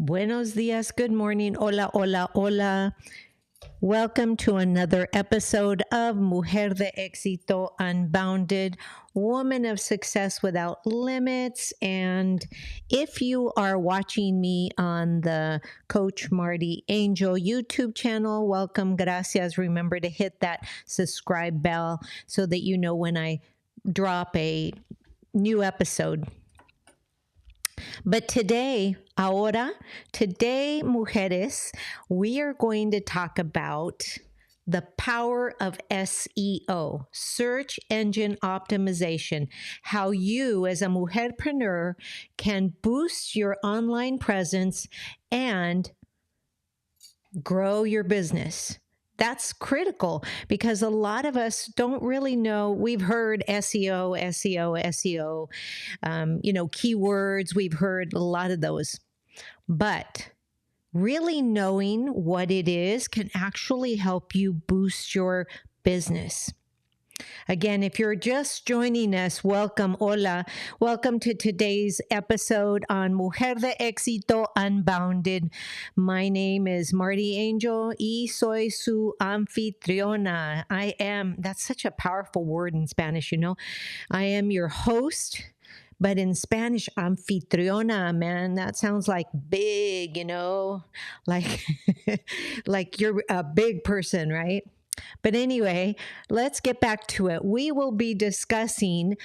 Buenos dias, good morning, hola, hola, hola. Welcome to another episode of Mujer de EXITO, Unbounded, Woman of Success Without Limits. And if you are watching me on the Coach Marti Angel YouTube channel, welcome, gracias. Remember to hit that subscribe bell so that you know when I drop a new episode. But today, mujeres, we are going to talk about the power of SEO, search engine optimization, how you as a mujerpreneur can boost your online presence and grow your business. That's critical because a lot of us don't really know. We've heard SEO, keywords. We've heard a lot of those. But really knowing what it is can actually help you boost your business. Again, if you're just joining us, welcome, hola. Welcome to today's episode on Mujer de Éxito Unbounded. My name is Marti Angel y soy su anfitriona. That's such a powerful word in Spanish, you know. I am your host. But in Spanish, anfitriona, man, that sounds like big, you know, like, like you're a big person, right? But anyway, let's get back to it. We will be discussing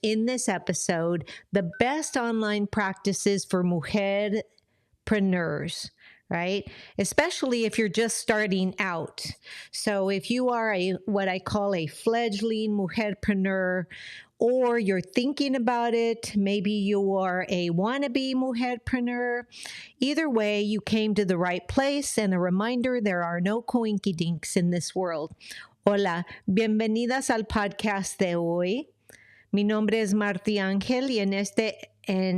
in this episode the best online practices for mujer preneurs, right? Especially if you're just starting out. So if you are what I call a fledgling mujerpreneur, or you're thinking about it, maybe you are a wannabe mujerpreneur. Either way, you came to the right place, and a reminder, there are no coinkydinks in this world. Hola, bienvenidas al podcast de hoy. Mi nombre es Marti Angel y en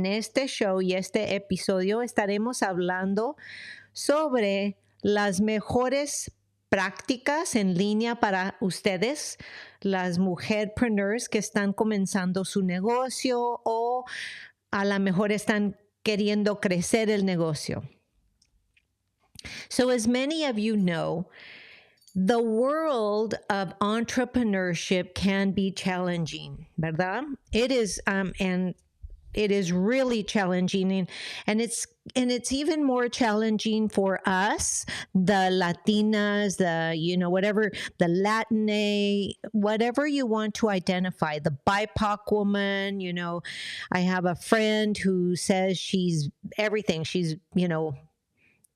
este show y este episodio estaremos hablando sobre las mejores prácticas en línea para ustedes, las mujerpreneurs que están comenzando su negocio o a lo mejor están queriendo crecer el negocio. So as many of you know, the world of entrepreneurship can be challenging, ¿verdad? It is, and it is really challenging, and it's even more challenging for us, the Latinas, whatever, the Latina, whatever you want to identify, the BIPOC woman. You know, I have a friend who says she's everything. She's,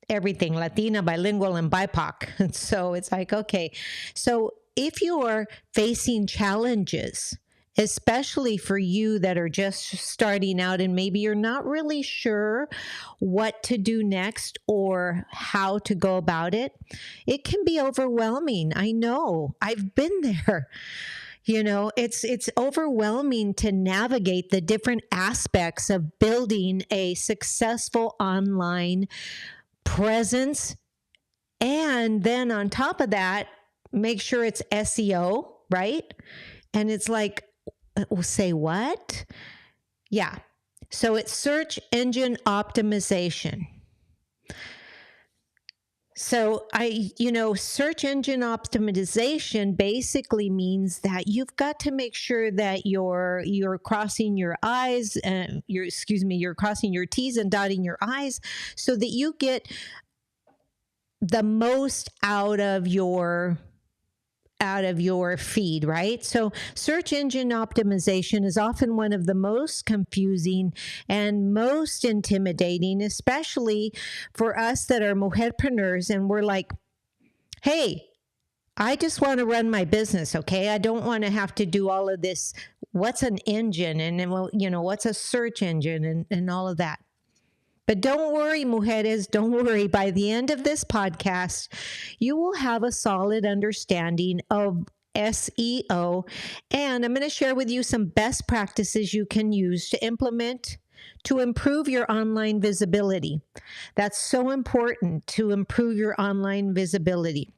everything, Latina, bilingual, and BIPOC. And so it's like, okay, so if you are facing challenges, especially for you that are just starting out and maybe you're not really sure what to do next or how to go about it, it can be overwhelming. I know, I've been there. You know, it's overwhelming to navigate the different aspects of building a successful online presence. And then on top of that, make sure it's SEO, right? And it's like, say what? Yeah. So it's search engine optimization. So search engine optimization basically means that you've got to make sure that you're crossing your I's, you're crossing your T's and dotting your I's so that you get the most out of your feed, right? So search engine optimization is often one of the most confusing and most intimidating, especially for us that are mujerpreneurs. And we're like, hey, I just want to run my business, okay? I don't want to have to do all of this. What's an engine? And what's a search engine and all of that? But don't worry, mujeres, don't worry. By the end of this podcast, you will have a solid understanding of SEO, and I'm going to share with you some best practices you can use to implement to improve your online visibility. That's so important, to improve your online visibility.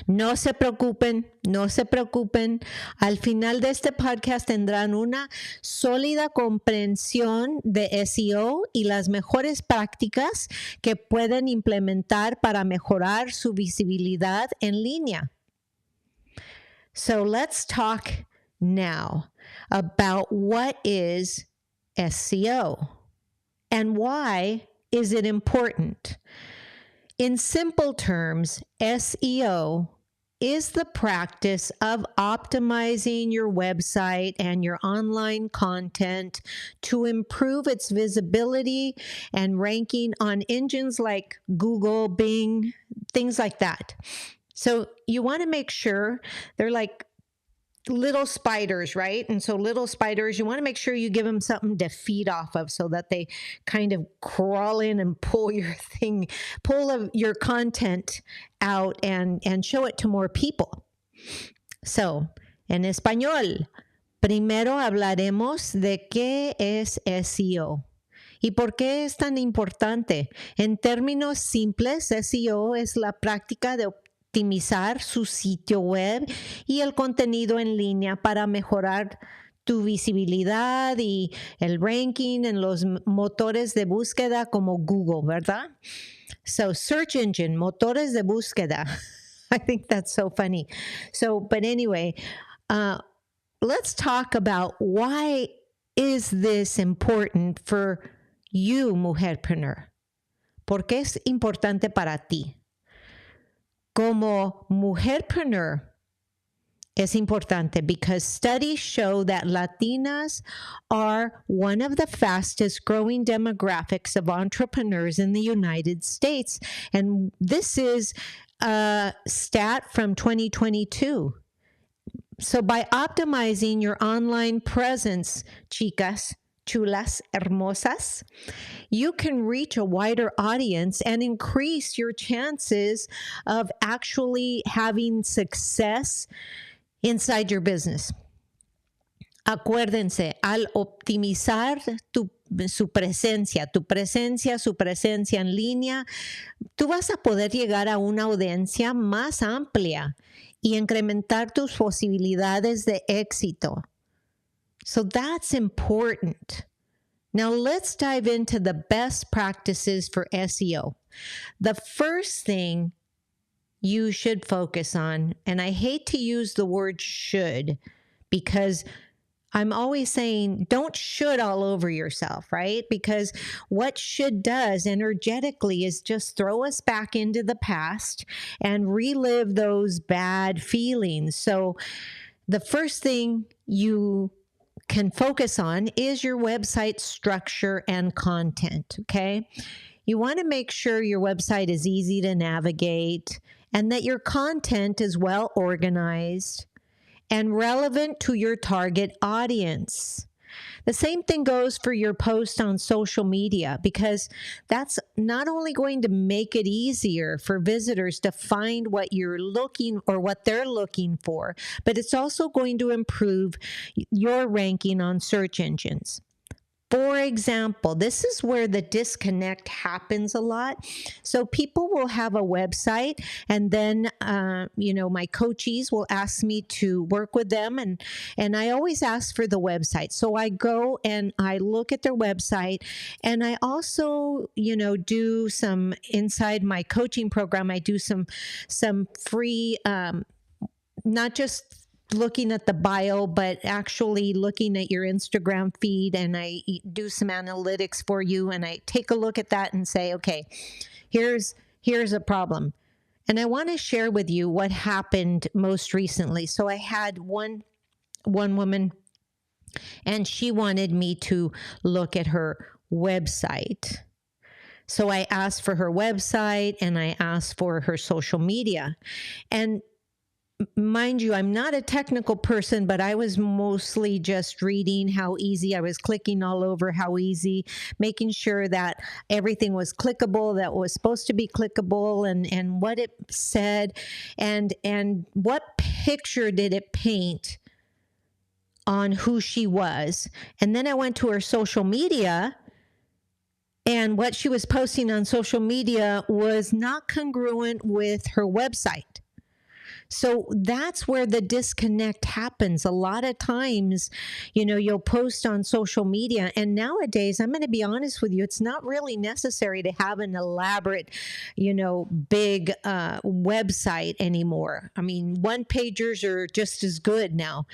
No se preocupen, no se preocupen. Al final de este podcast tendrán una sólida comprensión de SEO y las mejores prácticas que pueden implementar para mejorar su visibilidad en línea. So let's talk now about what is SEO and why is it important. In simple terms, SEO is the practice of optimizing your website and your online content to improve its visibility and ranking on engines like Google, Bing, things like that. So you want to make sure they're like little spiders, right? And so little spiders, you want to make sure you give them something to feed off of so that they kind of crawl in and pull your content out and show it to more people. So, en español, primero hablaremos de qué es SEO. ¿Y por qué es tan importante? En términos simples, SEO es la práctica de optimizar su sitio web y el contenido en línea para mejorar tu visibilidad y el ranking en los motores de búsqueda como Google, ¿verdad? So, search engine, motores de búsqueda. I think that's so funny. So, but anyway, let's talk about why is this important for you, mujerpreneur. ¿Por qué es importante para ti? Como mujerpreneur, es importante because studies show that Latinas are one of the fastest growing demographics of entrepreneurs in the United States. And this is a stat from 2022. So by optimizing your online presence, chicas, chulas, hermosas, you can reach a wider audience and increase your chances of actually having success inside your business. Acuérdense, al optimizar su presencia en línea, tú vas a poder llegar a una audiencia más amplia y incrementar tus posibilidades de éxito. So that's important. Now let's dive into the best practices for SEO. The first thing you should focus on, and I hate to use the word should because I'm always saying don't should all over yourself, right? Because what should does energetically is just throw us back into the past and relive those bad feelings. So the first thing you can focus on is your website structure and content, okay? You want to make sure your website is easy to navigate and that your content is well organized and relevant to your target audience. The same thing goes for your post on social media because that's not only going to make it easier for visitors to find what you're looking or what they're looking for, but it's also going to improve your ranking on search engines. For example, this is where the disconnect happens a lot. So people will have a website and then, my coaches will ask me to work with them and I always ask for the website. So I go and I look at their website and I also, do some inside my coaching program. I do some free, not just looking at the bio, but actually looking at your Instagram feed, and I do some analytics for you, and I take a look at that and say, okay, here's a problem. And I want to share with you what happened most recently. So I had one woman, and she wanted me to look at her website. So I asked for her website, and I asked for her social media. And mind you, I'm not a technical person, but I was mostly just reading how easy. I was clicking all over how easy, making sure that everything was clickable, that was supposed to be clickable, and what it said, and what picture did it paint on who she was. And then I went to her social media, and what she was posting on social media was not congruent with her website. So that's where the disconnect happens. A lot of times, you'll post on social media, and nowadays, I'm going to be honest with you, it's not really necessary to have an elaborate, big website anymore. I mean, one-pagers are just as good now.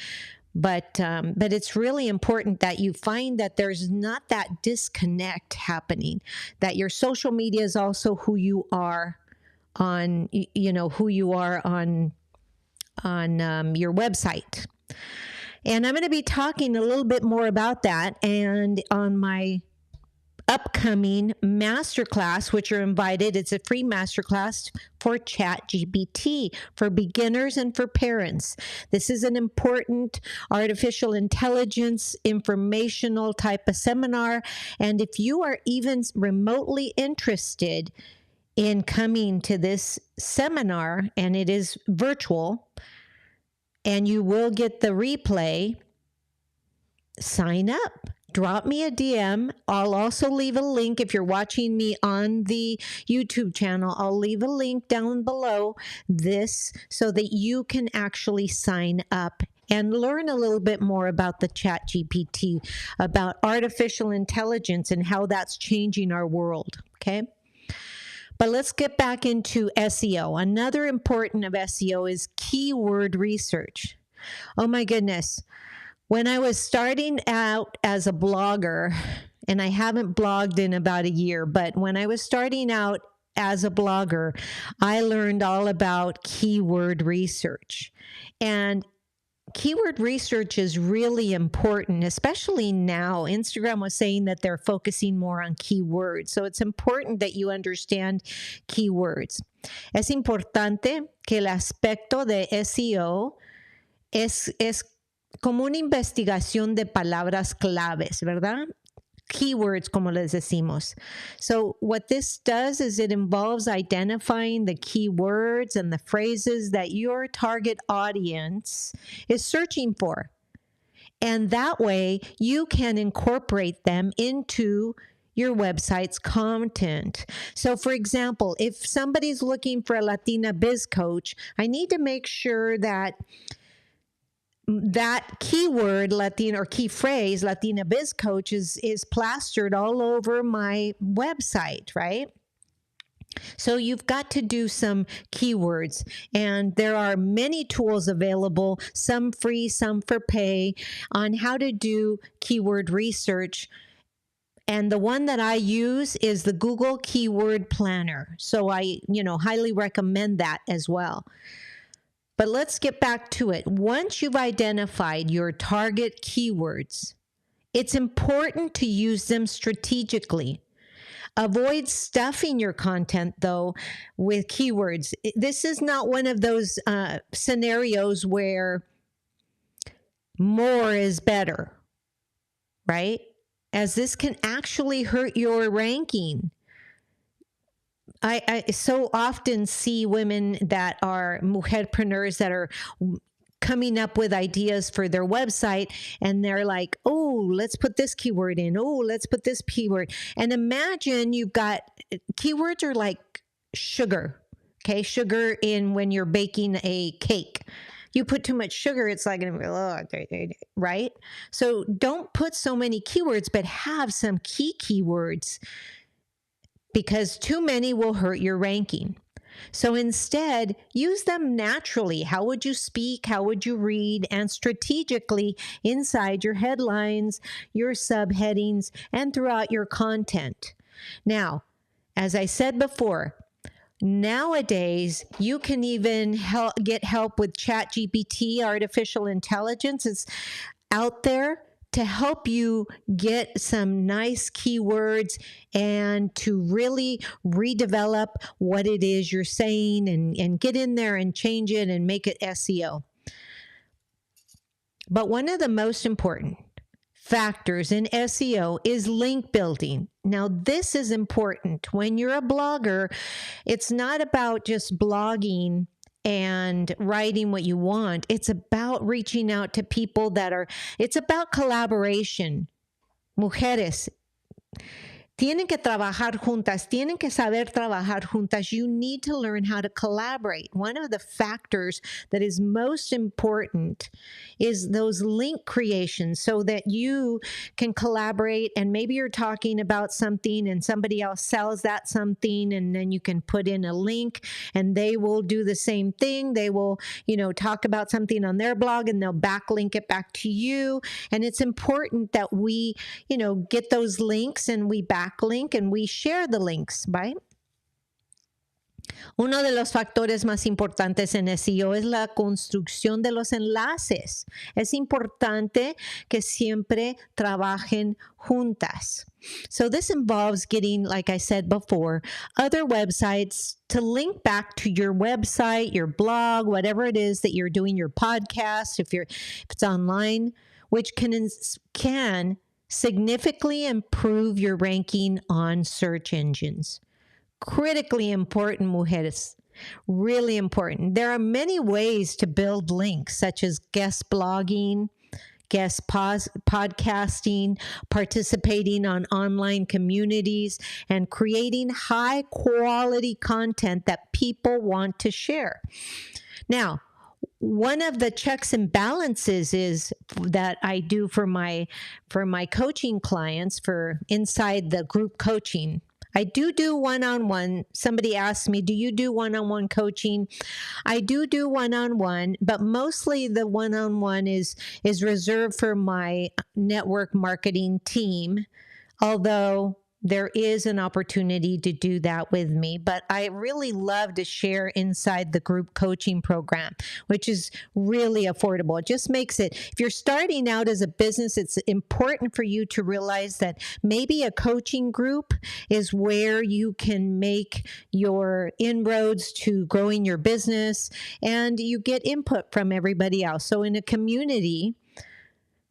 But it's really important that you find that there's not that disconnect happening, that your social media is also who you are on, who you are on your website. And I'm going to be talking a little bit more about that. And on my upcoming masterclass, which you're invited, it's a free masterclass for ChatGPT for beginners and for parents. This is an important artificial intelligence informational type of seminar. And if you are even remotely interested in coming to this seminar, and it is virtual, and you will get the replay, sign up. Drop me a DM. I'll also leave a link if you're watching me on the YouTube channel. I'll leave a link down below this so that you can actually sign up and learn a little bit more about the ChatGPT, about artificial intelligence and how that's changing our world, okay? But let's get back into SEO. Another important of SEO is keyword research. Oh my goodness. When I was starting out as a blogger, and I haven't blogged in about a year, but when I was starting out as a blogger, I learned all about keyword research. And keyword research is really important, especially now. Instagram was saying that they're focusing more on keywords. So it's important that you understand keywords. Es importante que el aspecto de SEO es como una investigación de palabras claves, ¿verdad? Keywords, como les decimos. So what this does is it involves identifying the keywords and the phrases that your target audience is searching for. And that way, you can incorporate them into your website's content. So for example, if somebody's looking for a Latina biz coach, I need to make sure that keyword Latina or key phrase Latina biz coach is plastered all over my website, right? So you've got to do some keywords, and there are many tools available, some free, some for pay, on how to do keyword research. And the one that I use is the Google Keyword Planner. So I, highly recommend that as well. But let's get back to it. Once you've identified your target keywords, it's important to use them strategically. Avoid stuffing your content, though, with keywords. This is not one of those scenarios where more is better, right? As this can actually hurt your ranking. I so often see women that are Mujer Preneurs that are coming up with ideas for their website, and they're like, oh, let's put this keyword in. Oh, let's put this keyword. And imagine you've got, keywords are like sugar, okay? Sugar in when you're baking a cake. You put too much sugar, it's like, right? So don't put so many keywords, but have some key keywords, because too many will hurt your ranking. So instead, use them naturally. How would you speak? How would you read? And strategically inside your headlines, your subheadings, and throughout your content. Now, as I said before, nowadays, you can even get help with ChatGPT, artificial intelligence. It's out there to help you get some nice keywords and to really redevelop what it is you're saying and get in there and change it and make it SEO. But one of the most important factors in SEO is link building. Now, this is important. When you're a blogger, it's not about just blogging and writing what you want. It's about reaching out to people it's about collaboration. Mujeres, Tienen que trabajar juntas, tienen que saber trabajar juntas. You need to learn how to collaborate. One of the factors that is most important is those link creations so that you can collaborate, and maybe you're talking about something and somebody else sells that something, and then you can put in a link and they will do the same thing. They will, talk about something on their blog and they'll backlink it back to you. And it's important that we, get those links and we backlink and we share the links, right? Uno de los factores más importantes en SEO es la construcción de los enlaces. Es importante que siempre trabajen juntas. So this involves getting, like I said before, other websites to link back to your website, your blog, whatever it is that you're doing, your podcast, if it's online, which can significantly improve your ranking on search engines. Critically important, mujeres. Really important. There are many ways to build links, such as guest blogging, guest podcasting, participating on online communities, and creating high quality content that people want to share. Now, one of the checks and balances is that I do for my coaching clients for inside the group coaching. I do one-on-one. Somebody asked me, do you do one-on-one coaching? I do one-on-one, but mostly the one-on-one is reserved for my network marketing team, although there is an opportunity to do that with me. But I really love to share inside the group coaching program, which is really affordable. It just makes it, if you're starting out as a business, it's important for you to realize that maybe a coaching group is where you can make your inroads to growing your business and you get input from everybody else. So in a community,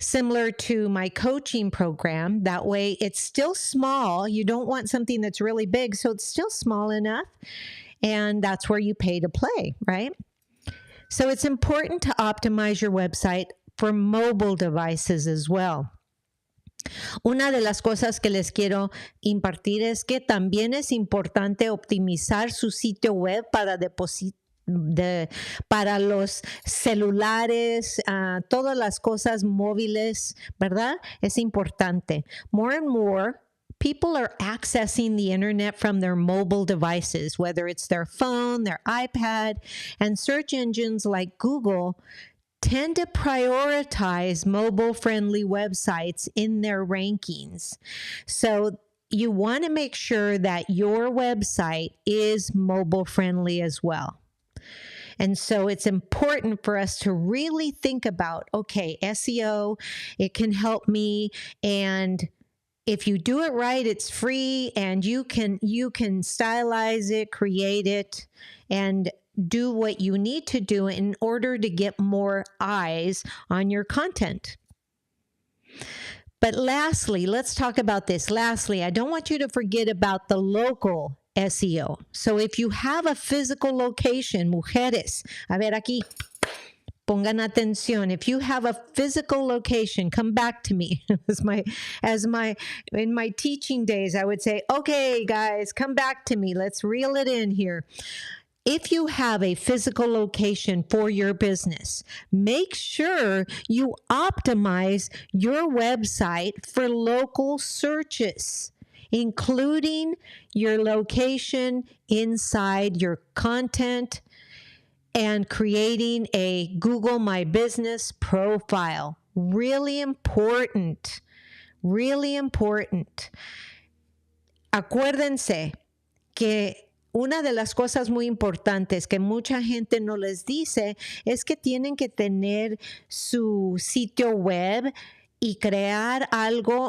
similar to my coaching program, that way it's still small. You don't want something that's really big, so it's still small enough. And that's where you pay to play, right? So it's important to optimize your website for mobile devices as well. Una de las cosas que les quiero impartir es que también es importante optimizar su sitio web para para los celulares, todas las cosas móviles, ¿verdad? Es importante. More and more, people are accessing the internet from their mobile devices, whether it's their phone, their iPad, and search engines like Google tend to prioritize mobile-friendly websites in their rankings. So you want to make sure that your website is mobile-friendly as well. And so it's important for us to really think about, okay, SEO, it can help me. And if you do it right, it's free and you can stylize it, create it, and do what you need to do in order to get more eyes on your content. But lastly, let's talk about this. Lastly, I don't want you to forget about the local SEO. So if you have a physical location, mujeres, a ver aquí, pongan atención. If you have a physical location, come back to me. In my teaching days, I would say, okay, guys, come back to me. Let's reel it in here. If you have a physical location for your business, make sure you optimize your website for local searches, including your location inside your content and creating a Google My Business profile. Really important. Really important. Acuérdense que una de las cosas muy importantes que mucha gente no les dice es que tienen que tener su sitio web y crear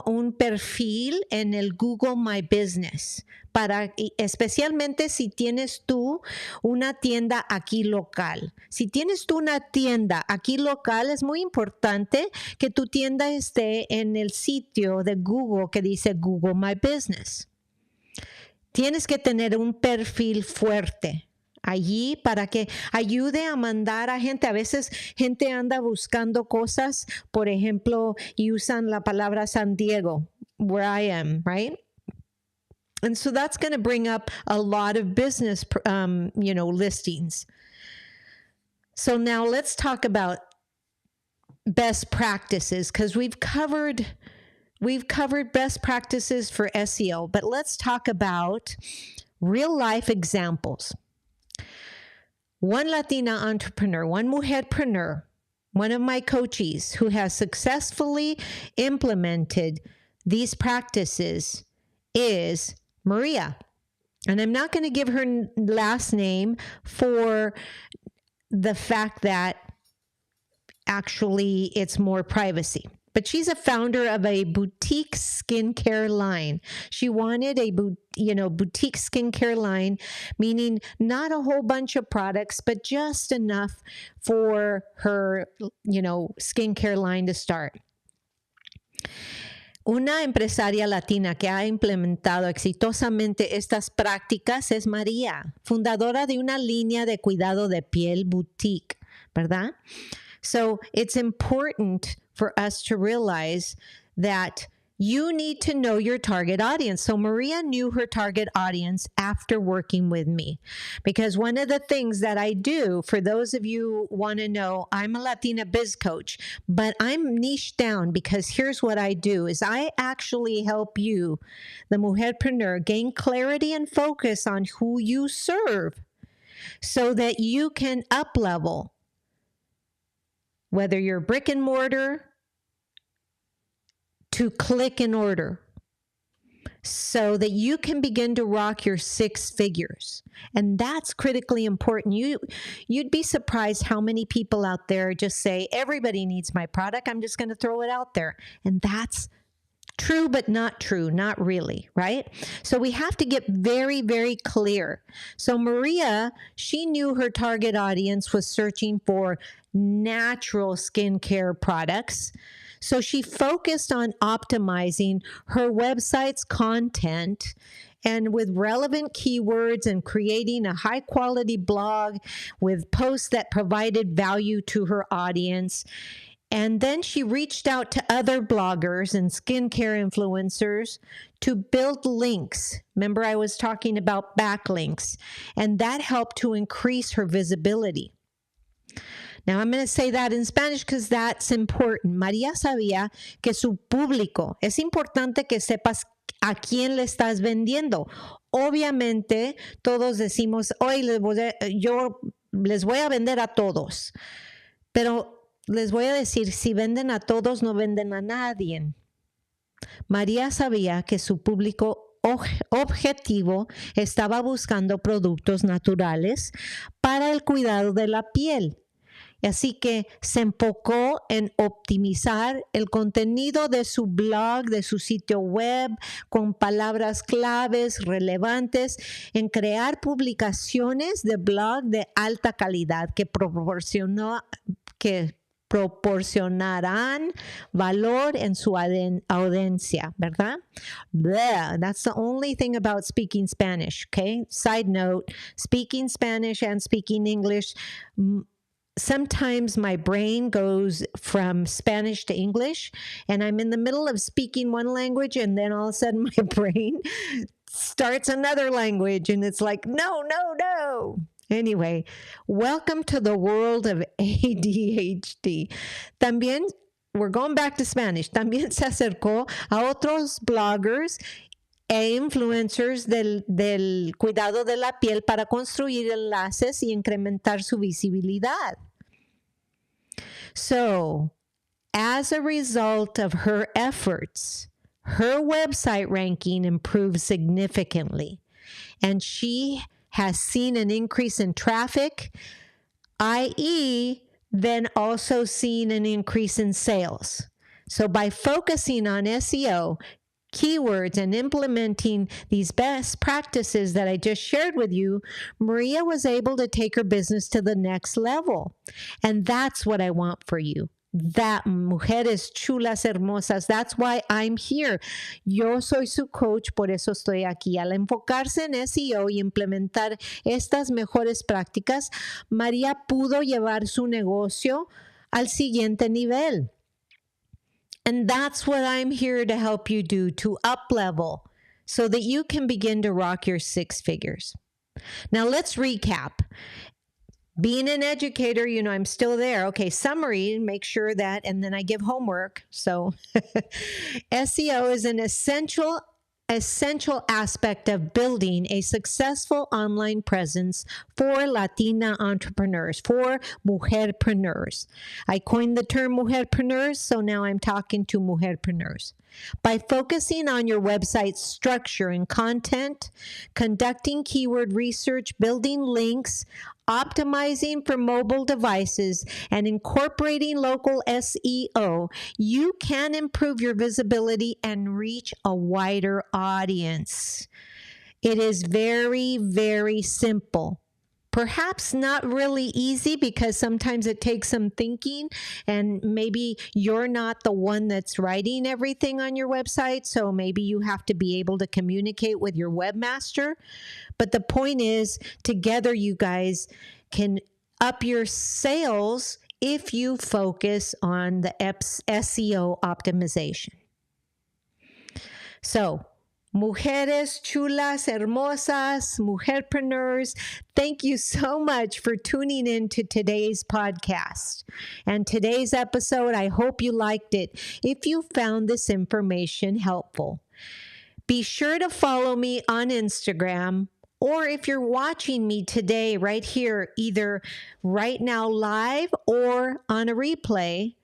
un perfil en el Google My Business, especialmente si tienes tú una tienda aquí local. Si tienes tú una tienda aquí local, es muy importante que tu tienda esté en el sitio de Google que dice Google My Business. Tienes que tener un perfil fuerte allí para que ayude a mandar a gente. A veces gente anda buscando cosas, por ejemplo, y usan la palabra San Diego, where I am, right? And so that's going to bring up a lot of business, listings. So now let's talk about best practices, because we've covered best practices for SEO, but let's talk about real life examples. One Latina entrepreneur, one mujerpreneur, one of my coaches who has successfully implemented these practices is Maria. And I'm not going to give her last name for the fact that actually it's more privacy. But she's a founder of a boutique skincare line. She wanted a boutique skincare line, meaning not a whole bunch of products, but just enough for her, skincare line to start. Una empresaria latina que ha implementado exitosamente estas prácticas es María, fundadora de una línea de cuidado de piel boutique, ¿verdad? So it's important for us to realize that you need to know your target audience. So Maria knew her target audience after working with me, because one of the things that I do, for those of you who want to know, I'm a Latina biz coach, but I'm niche down, because here's what I do is I actually help you, the mujerpreneur, gain clarity and focus on who you serve so that you can up level, whether you're brick and mortar to click and order, so that you can begin to rock your 6 figures. And that's critically important. You'd be surprised how many people out there just say, everybody needs my product, I'm just going to throw it out there. And that's true, but not true, not really, right? So we have to get very, very clear. So Maria, she knew her target audience was searching for natural skincare products. So she focused on optimizing her website's content and with relevant keywords and creating a high quality blog with posts that provided value to her audience. And then she reached out to other bloggers and skincare influencers to build links. Remember, I was talking about backlinks, and that helped to increase her visibility. Now, I'm going to say that in Spanish because that's important. María sabía que su público, es importante que sepas a quién le estás vendiendo. Obviamente, todos decimos, hoy yo les voy a vender a todos. Pero les voy a decir, si venden a todos, no venden a nadie. María sabía que su público objetivo estaba buscando productos naturales para el cuidado de la piel. Así que se enfocó en optimizar el contenido de su blog, de su sitio web, con palabras claves relevantes, en crear publicaciones de blog de alta calidad que proporcionarán valor en su audiencia, ¿verdad? Blah, that's the only thing about speaking Spanish, okay? Side note, speaking Spanish and speaking English, sometimes my brain goes from Spanish to English, and I'm in the middle of speaking one language, and then all of a sudden my brain starts another language, and it's like, no. Anyway, welcome to the world of ADHD. También, we're going back to Spanish, también se acercó a otros bloggers e influencers del cuidado de la piel para construir enlaces y incrementar su visibilidad. So, as a result of her efforts, her website ranking improved significantly, and she has seen an increase in traffic, i.e., then also seen an increase in sales. So by focusing on SEO, keywords, and implementing these best practices that I just shared with you, Maria was able to take her business to the next level. And that's what I want for you. That, mujeres chulas, hermosas, that's why I'm here. Yo soy su coach, por eso estoy aquí. Al enfocarse en SEO y implementar estas mejores prácticas, María pudo llevar su negocio al siguiente nivel. And that's what I'm here to help you do, to up level so that you can begin to rock your six figures. Now let's recap. Being an educator, I'm still there. Okay, summary, make sure that, and then I give homework. So SEO is an essential aspect of building a successful online presence for Latina entrepreneurs, for Mujer Preneurs. I coined the term Mujer Preneurs, so now I'm talking to Mujer Preneurs. By focusing on your website's structure and content, conducting keyword research, building links, optimizing for mobile devices, and incorporating local SEO, you can improve your visibility and reach a wider audience. It is very, very simple. Perhaps not really easy because sometimes it takes some thinking, and maybe you're not the one that's writing everything on your website, so maybe you have to be able to communicate with your webmaster. But the point is, together you guys can up your sales if you focus on the SEO optimization. So, Mujeres chulas, hermosas, mujerpreneurs, thank you so much for tuning in to today's podcast. And today's episode, I hope you liked it. If you found this information helpful, be sure to follow me on Instagram, or if you're watching me today right here, either right now live or on a replay,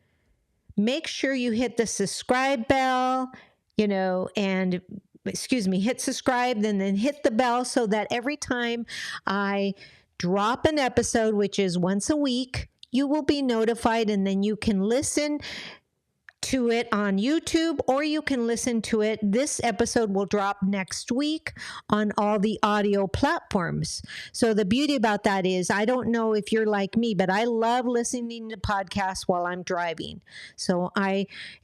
make sure you hit the subscribe bell, and hit subscribe, and then hit the bell so that every time I drop an episode, which is once a week, you will be notified, and then you can listen to it on YouTube, or you can listen to it. This episode will drop next week on all the audio platforms. So the beauty about that is, I don't know if you're like me, but I love listening to podcasts while I'm driving. So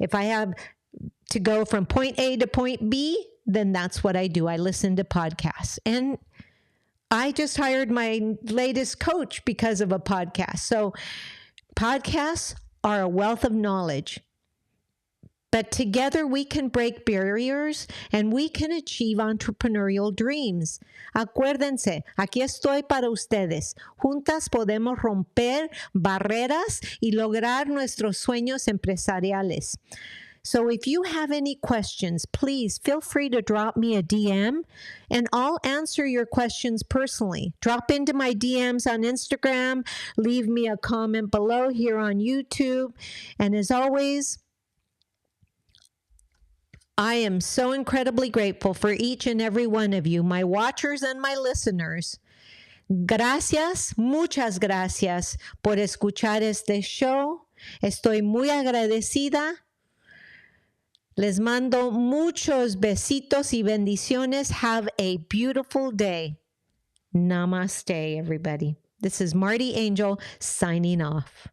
if I have to go from point A to point B, then that's what I do. I listen to podcasts. And I just hired my latest coach because of a podcast. So podcasts are a wealth of knowledge. But together we can break barriers and we can achieve entrepreneurial dreams. Acuérdense, aquí estoy para ustedes. Juntas podemos romper barreras y lograr nuestros sueños empresariales. So if you have any questions, please feel free to drop me a DM, and I'll answer your questions personally. Drop into my DMs on Instagram, leave me a comment below here on YouTube, and as always, I am so incredibly grateful for each and every one of you, my watchers and my listeners. Gracias, muchas gracias por escuchar este show. Estoy muy agradecida. Les mando muchos besitos y bendiciones. Have a beautiful day. Namaste, everybody. This is Marti Angel signing off.